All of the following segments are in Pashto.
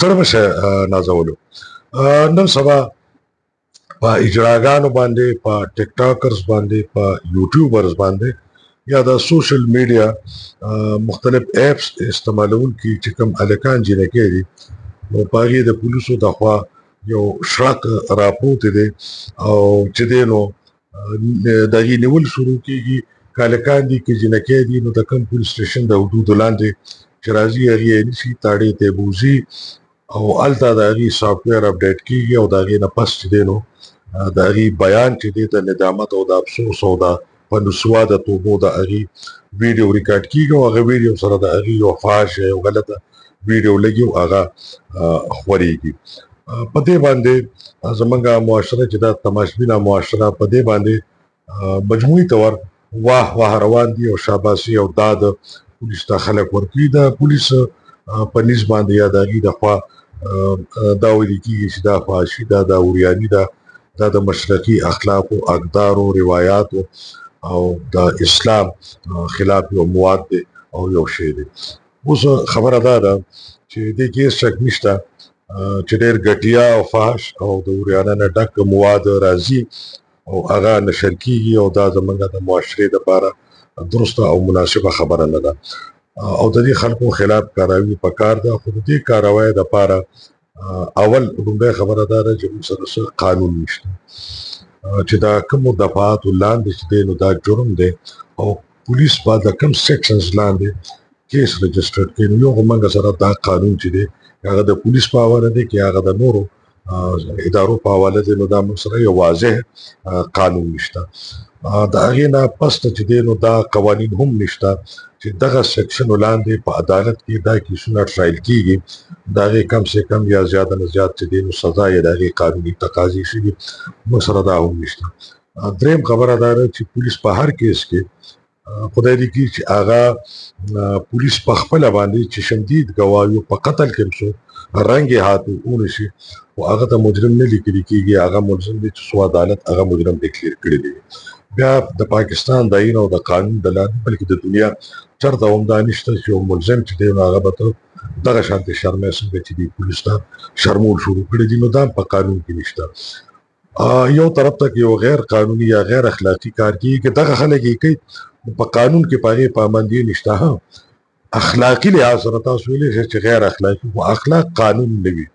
ستړی مشه نازولو. نن سبا په اجراګانو باندې، په ټیک ټاکرز باندې، په یوټیوبرز باندې یا د سوشل میډیا مختلف اپس استعمالونکي چې کوم هلکان جنکۍ دي، نو په هغې د پولیسو د خوا یو شړک راپورته دی او چې دی نو د هغې نیول شروع کېږي. که هلکان دي که جنکۍ دي، نو د کوم پولیس سټیشن د حدودو لاندې چې راځي هغې یې نیسي، تاړې ته یې بوځي او هلته د هغې سافټویر اپډیټ کېږي او د هغې نه پس چې دی نو د هغې بیان چې دی د ندامت او د افسوس او د په نسوا د توبو د هغې ویډیو ریکارډ کېږي او هغه ویډیو سره د هغې یو فحش یا یو غلطه ویډیو لګي او هغه خورېږي. په دې باندې زمونږ معاشره چې دا تماشبینه معاشره، په دې باندې مجموعي طور واه واه روان دي او شاباسي او دا د پولیس ته خلک ورکوي. د پولیس په نیز باندې یا د هغې د خوا دا ویل کېږي چې دا فحاشي ده، دا اوریاني ده، دا د مشرقي اخلاقو، اقدارو، روایاتو او د اسلام خلاف یو مواد دی او یو شی دی. اوس خبره دا ده چې دې کې هېڅ شک نشته چې ډېر ګټیا او فحش او د اوریانه نه ډک مواد راځي او هغه نشر کېږي او دا زموږ د معاشرې دپاره درسته او مناسبه خبره نه ده او د دې خلکو خلاف کاروي پکار ده. خو د دې کاروۍ دپاره اول لومړی خبره دا ده چې موږ سره څه قانون نشته چې دا کومو دفعاتو لاندې چې دی نو دا جرم دی او پولیس به د کوم سیکشنز لاندې کیس رجسټر کړي. نو یو خو موږ سره دا قانون چې دی هغه د پولیس په حواله دی که هغه د نورو ادارو په حواله دی، نو دا موږ سره یو واضح قانون نشته. د هغې نه پس ته چې دی نو دا قوانین هم نشته چې دغه سیکشنو لاندې په عدالت کې دا کیسونه ټرایل کېږي، د هغې کم سے کم یا زیاده نه زیات چې دی نو سزا یې د هغې قانوني تقاضې شوي، موږ سره دا هم نشته. دریم خبره دا ده چې پولیس په هر کیس کې خدای دې کړي چې هغه پولیس په خپله باندې چې شدید ګواهیو په قتل کې هم څوک رنګ هاتو ونشي خو هغه ته مجرم نه لیکلي کېږي، هغه ملزم دی چې څو عدالت هغه مجرم ډیکلیر کړی دی. بیا د پاکستان د آئین او د قانون د لاندې بلکې د دنیا چېرته هم دا نشته چې یو ملزم چې دی نو هغه به ته دغه شانتې شرمۍ څنګه چې دی پولیس ته شرمول شروع کړي دي، نو دا په قانون کې نشته. یو طرف ته یو غیر قانوني یا غیر اخلاقي کار کېږي که دغه خلک یې کوي په قانون کې په هغې پابندي نشته. ها اخلاقي لحاظ سره تاسو ویلی شئ چې غیر اخلاقي، خو اخلاق قانون نه وي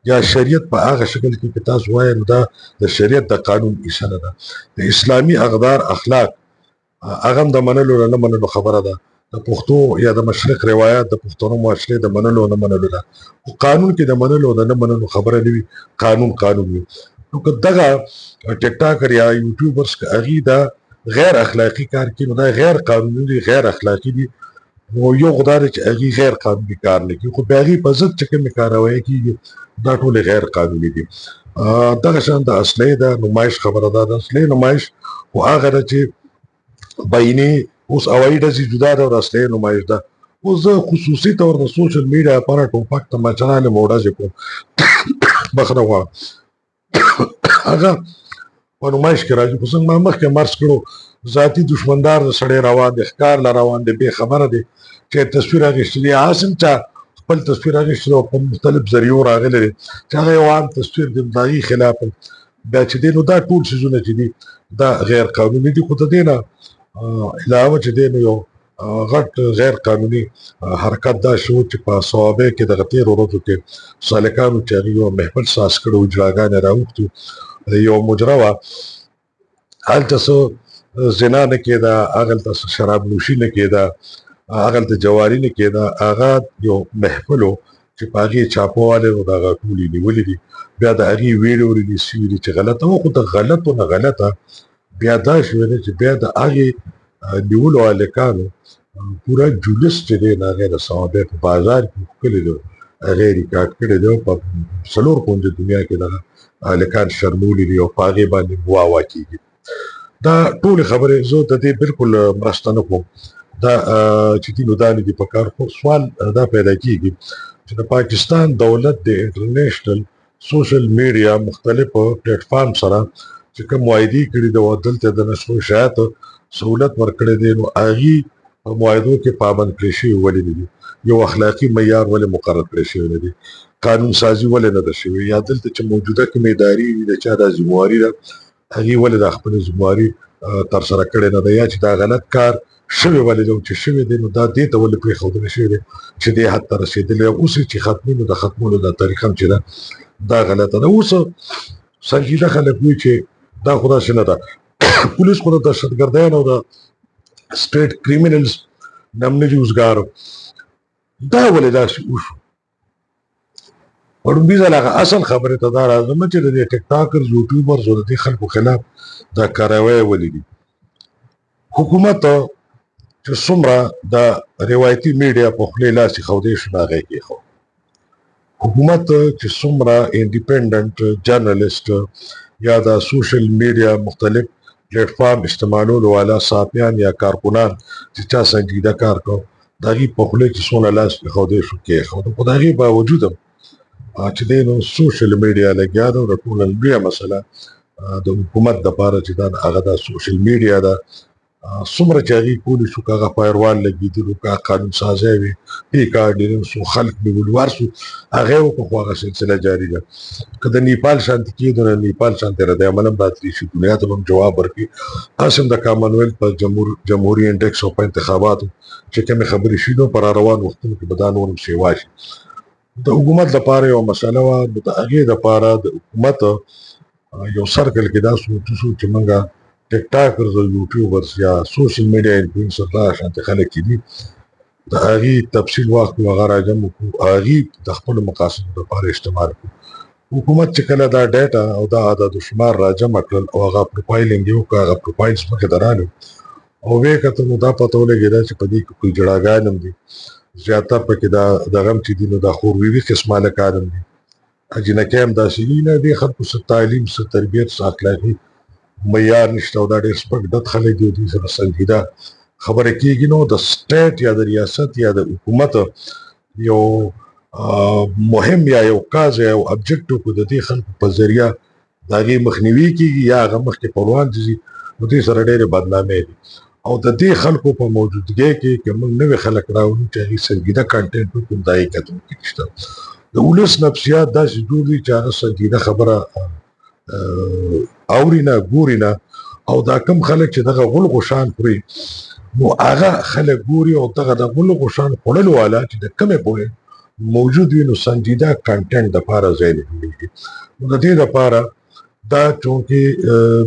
یا شریعت په هغه شکل کې که تاسو وایئ نو دا د شریعت د قانون حصه نه ده. د اسلامي اقدار اخلاق هغه هم د منلو نه منلو خبره ده، د پښتو یا د مشرق روایات د پښتنو معاشرې د منلو نه منلو ده، خو قانون کې د منلو د نه منلو خبره نه وي، قانون قانون وي. نو که دغه ټیک ټاکر یا یوټیوبرز که هغې دا غیر اخلاقي کار کوي نو دا غیر قانوني دي، غیر اخلاقي دي. نو یو خو دا دی چې هغې غیر قانوني کار نه کوي، خو د هغې په ضد چې کومې کاروایي کېږي دا ټولې غیر قانوني دي. دغه شان د اصلحې د نمایش خبره ده، د اصلحې نمایش خو هغه ده چې بیني اوس هوایي ډزې جدا ده او د اصلحې نمایش ده. اوس زه خصوصي طور د سوشل میډیا لپاره ټوپک تماچه رالم او ډزې کوم بخښنه غواړم هغه په نمایش کې راځي. خو څنګه ما مخکې مرس کړو ذاتي دشمندار د سړی روان دی، ښکار له روان دی، بې خبره دی چې تصویر اخیستلی دی، هسې چا خپل تصویر اخیستلی او په مختلف ذریعو راغلی دی چې هغه یو عام تصویر دی، د هغې خلاف بیا چې دی نو دا ټول څیزونه چې دي دا غیر قانوني دي. خو د دې نه علاوه چې دی نو یو غټ غیر قانوني حرکت دا شو چې په صوابۍ کې دغه تېرو ورځو کې سالکانو چې هغې یو محفل ساز کړی و، اجراګانې راوښتو، یو مجره وه هلته څه زنا نه کېده، هغلته څه شراب نوشي نه کېده، هغلته جواري نه کېده، هغه یو محفل و چې په هغې چاپهوالی نو د هغه ټول یې نیولي دي. بیا د هغې ویډیو ریلیز شوي دي چې غلطه وه، خو د غلطو نه غلطه بیا دا شوې ده چې بیا د هغې نیولو هلکانو پوره جلوس چې دی نو هغې د صوابۍ په بازار کې ښکلي دی، هغې ریکارډ کړی دی او په څلور کونجه دنیا کې دغه هلکان شرمولي دي او په هغې باندې واه واه کېږي. دا ټولې خبرې زه د دې بالکل مرسته نه کوم، دا چې دي نو دا نه دي په کار. خو سوال دا پیدا کېږي چې د پاکستان دولت د انټرنیشنل سوشل میډیا مختلفو پلیټ فارم سره چې کوم معاهدې کړي دي او دلته د نشر و اشاعت سهولت ورکړی دی، نو هغې په معاهدو کې پابند کړی شوي ولې نه دي؟ یو اخلاقي معیار ولې مقرر کړی شوی نه دی؟ قانون سازي ولې نه ده شوې؟ یا دلته چې موجوده کومې ادارې دي د چا دا ذمواري ده هغې ولې د خپلې ذمواري ترسره کړې نه ده؟ یا چې دا غلط کار شوی ولې ده چې شوی دی نو دا دې ته ولې پرېښودلی شوی دی چې دې حد ته رسېدلی او اوس چې ختمي نو د ختمولو دا طریقه هم چې ده دا غلطه ده. اوس سنجیده خلک وایي چې دا خو داسې نه ده پولیس خو د دهشتګردیانو او د سټیټ کریمینلز نه هم نه دي اوزګار دا ولې داسې وشو؟ په لومړي ځل هغه اصل خبرې ته دا راځم چې د دې ټیک ټاکرز یوټیوبرز او د دې خلکو خلاف دا کاروی ولې دي؟ حکومت چې څومره د روایتي میډیا په خولې لاس ایښودی شو نو هغه یې کېښود. حکومت چې څومره انډیپینډنټ جرنلسټ یا د سوشل میډیا مختلف پلیټ فارم استعمالولو والا صحافیان یا کارکنان چې چا سنجیده کار کو د هغې په خولې چې څونه لاس ایښودی شو کېښود. خو د هغې باوجود هم چې دی نو سوشل میډیا لګیا ده او د ټوله لویه مسله د حکومت دپاره چې دا هغه د سوشل میډیا ده څومره چې هغې کولی شو که هغه فایروال لګېدلو که قانون سازی وي پیک آرډیننس و خلک نیولي وار سو هغه یې وکړو خو هغه سلسله جاري ده. که د نیپال شانتې کېدو نه نیپال شانتې رد عمل هم راتلی شي دنیا ته به هم جواب ورکړي. هسې هم د کامن ویلت په جمهوري انډکس او په انتخاباتو چې کومې خبرې شي نو په را روان وختونو کې به دا نور هم سیوا شي. د حکومت لپاره یو مسله وه نو د هغې دپاره د حکومت یو سرکل کې دا سوچ شو چې موږ ټیک ټاکرز او یوټیوبرز یا سوشل میډیا انفلوئنسر دا شانتې خلک چې دي د هغې تفصیل واخلو هغه راجمع کړو هغې د خپلو مقاصدو لپاره استعمال کړو. حکومت چې کله دا ډیټا او دا عدد و شمار راجمع کړل او هغه پروفایلینګ یې وکړه هغه پروفایلز مخې ته رالو او ویې کتل نو دا پته ولګېده چې په دې کې کوم جړاګان هم دي زیاتر پکې دا دغه هم چې دي نو دا خوروي قسمه هلکان هم دي جنکۍ هم داسې دي نه دې خلکو څه تعلیم څه تربیت څه اخلاقي معیار نشته او دا ډېر سپک ډد خلک دي او دوی سره سنجیده خبرې کېږي نو د سټیټ یا د ریاست یا د حکومت یو مهم یا یو کاز یا یو ابجکټو کو د دې خلکو په ذریعه د هغې مخنیوي کېږي یا هغه مخکې په روان ځي نو دوی سره ډېرې بدنامۍ دي او د دې خلکو په موجودګۍ کې که موږ نوي خلک راوړو چې هغې سنجیده کانټینټ وکړو دا یې کتو کې نشته. د ولس نفسیات داسې جوړ دي چې هغه سنجیده خبره اوري نه ګوري نه او دا کم خلک چې دغه غول غوشان خوري نو هغه خلک ګوري او دغه د غول غوشان خوړلو والا چې د کمې پوهې موجود وي نو سنجیده کانټینټ دپاره ځای نه جوړېږي. نو د دې دپاره دا چونکې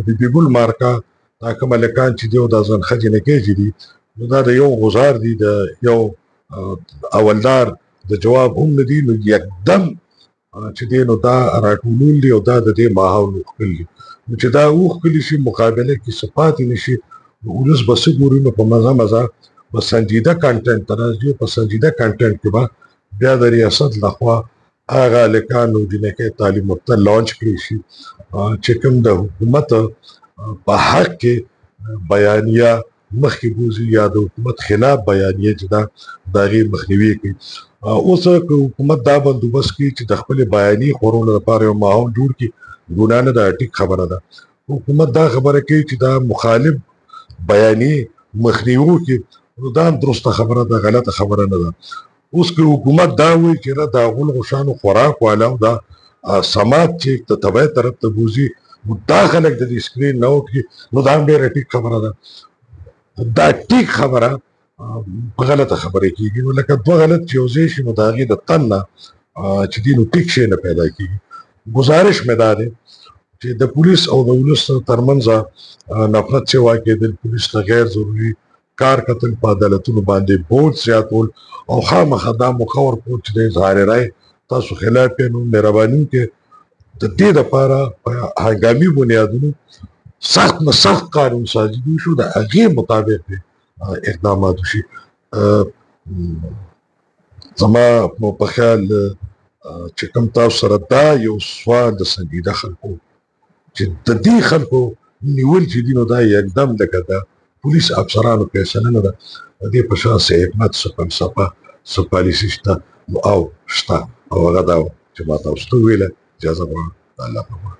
بیبي ګل مارکه دا کوم هلکان چې دي او دا ځان ښه جنکۍ چې دي نو دا د یو غزار دي د یو اولدار د جواب هم نه دي نو یکدم چې دی نو دا راټولول دي او دا د دې ماحول وښکل دي نو چې دا وښکلي شي مقابله کې څه پاتې نه شي نو ولس به څه ګوري نو په مزه مزه به سنجیده کانټینټ ته راځي په سنجیده کانټینټ کې به بیا د ریاست لخوا هغه هلکان او جنکۍ تعلیم یافته لانچ کړي شي چې کوم د حکومت په حق کې بیانیه مخکې بوځي یا د حکومت خلاف بیانیه چې دا د هغې مخنیوي کوي. اوس که حکومت دا بندوبست کړي چې د خپلې بیانیې خورولو لپاره یو ماحول جوړ کړي ګناه نه ده ټیک خبره ده. حکومت دا خبره کوي چې دا مخالف بیانیې مخنیوي وکړي نو دا هم درسته خبره ده غلطه خبره نه ده. اوس که حکومت دا وایي چې نه دا غول غوشانو خوراک والا او دا سماج چې د تبعې طرف ته بوځي نو دا خلک د دې سکرین نه وکړي نو دا هم ډېره ټیک خبره ده. دا ټیک خبره په غلطه خبرې کېږي نو لکه دوه غلط چې یو ځای شي نو د هغې د تن نه چې دي نو ټیک شی نه پیدا کېږي. ګزارش مې دا دی چې د پولیس او د ولس ترمنځ نفرت سیوا کېدل پولیس ته غیر ضروري کار کتل په عدالتونو باندې بوج زیاتول او خامخا دا موقع ورکول چې د اظهار رایې تاسو خلاف یې نو مهرباني وکړئ د دې دپاره په هنګامي بنیادونو سخت نه سخت قانون سازي وشو د هغې مطابق اقدامات وشي. زما په خیال چې کوم تاسو سره دا یو سوال د سنجیده خلکو چې د دې خلکو نیول چې دي نو دا یکدم لکه د پولیس افسرانو فیصله نه ده د دې په شان څه حکمت څه فلسفه څه پالیسي شته نو او شته او هغه دا چې ما تاسو ته وویله اجازه غواړم د الله په امان.